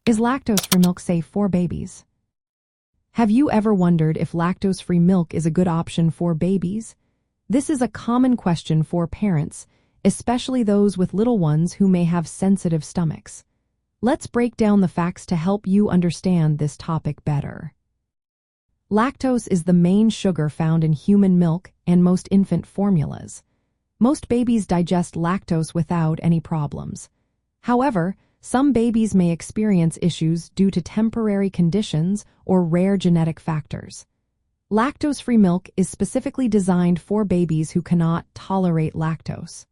Is lactose-free milk safe for babies? Have you ever wondered if lactose-free milk is a good option for babies? This is a common question for parents, especially those with little ones who may have sensitive stomachs. Let's break down the facts to help you understand this topic better. Lactose is the main sugar found in human milk and most infant formulas. Most babies digest lactose without any problems. However, some babies may experience issues due to temporary conditions or rare genetic factors. Lactose-free milk is specifically designed for babies who cannot tolerate lactose.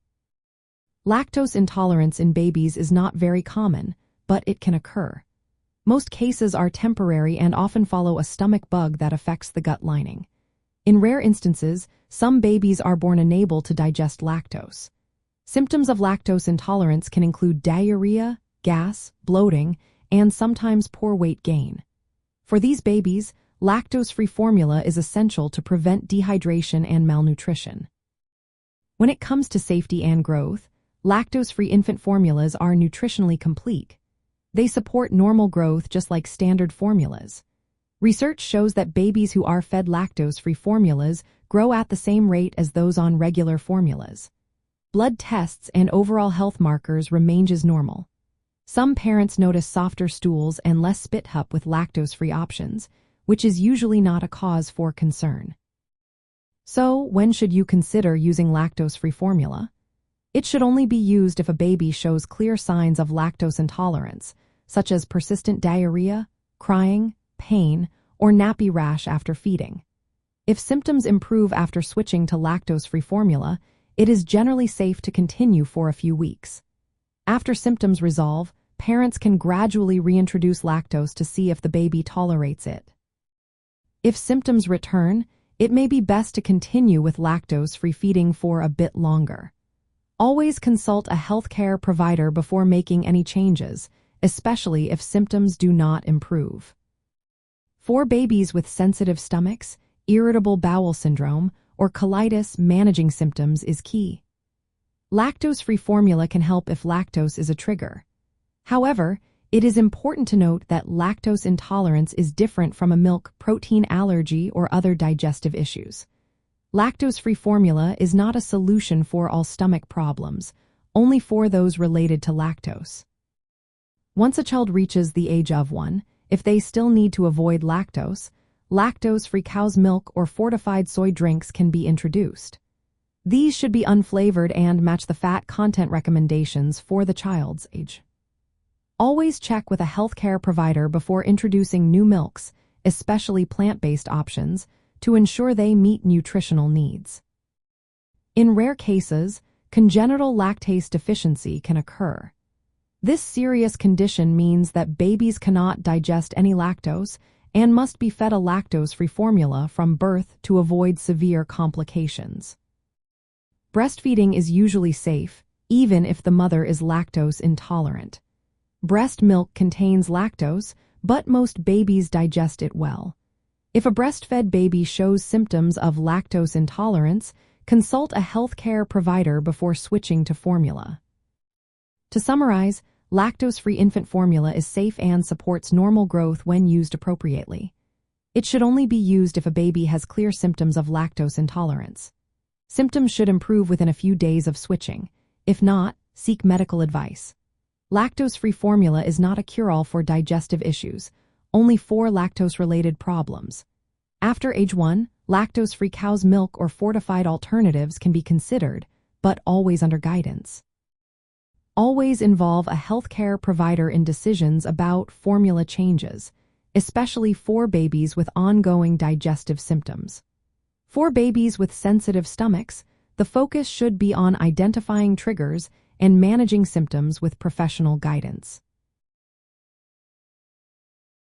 Lactose intolerance in babies is not very common, but it can occur. Most cases are temporary and often follow a stomach bug that affects the gut lining. In rare instances, some babies are born unable to digest lactose. Symptoms of lactose intolerance can include diarrhea, gas, bloating, and sometimes poor weight gain. For these babies, lactose-free formula is essential to prevent dehydration and malnutrition. When it comes to safety and growth, lactose-free infant formulas are nutritionally complete. They support normal growth just like standard formulas. Research shows that babies who are fed lactose-free formulas grow at the same rate as those on regular formulas. Blood tests and overall health markers remain as normal. Some parents notice softer stools and less spit up with lactose-free options, which is usually not a cause for concern. So, when should you consider using lactose-free formula? It should only be used if a baby shows clear signs of lactose intolerance, such as persistent diarrhea, crying, pain, or nappy rash after feeding. If symptoms improve after switching to lactose-free formula, it is generally safe to continue for a few weeks. After symptoms resolve, parents can gradually reintroduce lactose to see if the baby tolerates it. If symptoms return, it may be best to continue with lactose-free feeding for a bit longer. Always consult a healthcare provider before making any changes, especially if symptoms do not improve. For babies with sensitive stomachs, irritable bowel syndrome, or colitis, managing symptoms is key. Lactose-free formula can help if lactose is a trigger. However, it is important to note that lactose intolerance is different from a milk protein allergy or other digestive issues. Lactose-free formula is not a solution for all stomach problems, only for those related to lactose. Once a child reaches the age of 1, if they still need to avoid lactose, lactose-free cow's milk or fortified soy drinks can be introduced. These should be unflavored and match the fat content recommendations for the child's age. Always check with a healthcare provider before introducing new milks, especially plant-based options, to ensure they meet nutritional needs. In rare cases, congenital lactase deficiency can occur. This serious condition means that babies cannot digest any lactose and must be fed a lactose-free formula from birth to avoid severe complications. Breastfeeding is usually safe, even if the mother is lactose intolerant. Breast milk contains lactose, but most babies digest it well. If a breastfed baby shows symptoms of lactose intolerance, consult a healthcare provider before switching to formula. To summarize, lactose-free infant formula is safe and supports normal growth when used appropriately. It should only be used if a baby has clear symptoms of lactose intolerance. Symptoms should improve within a few days of switching. If not, seek medical advice. Lactose-free formula is not a cure-all for digestive issues, only for lactose-related problems. After age 1, lactose-free cow's milk or fortified alternatives can be considered, but always under guidance. Always involve a healthcare provider in decisions about formula changes, especially for babies with ongoing digestive symptoms. For babies with sensitive stomachs, the focus should be on identifying triggers and managing symptoms with professional guidance.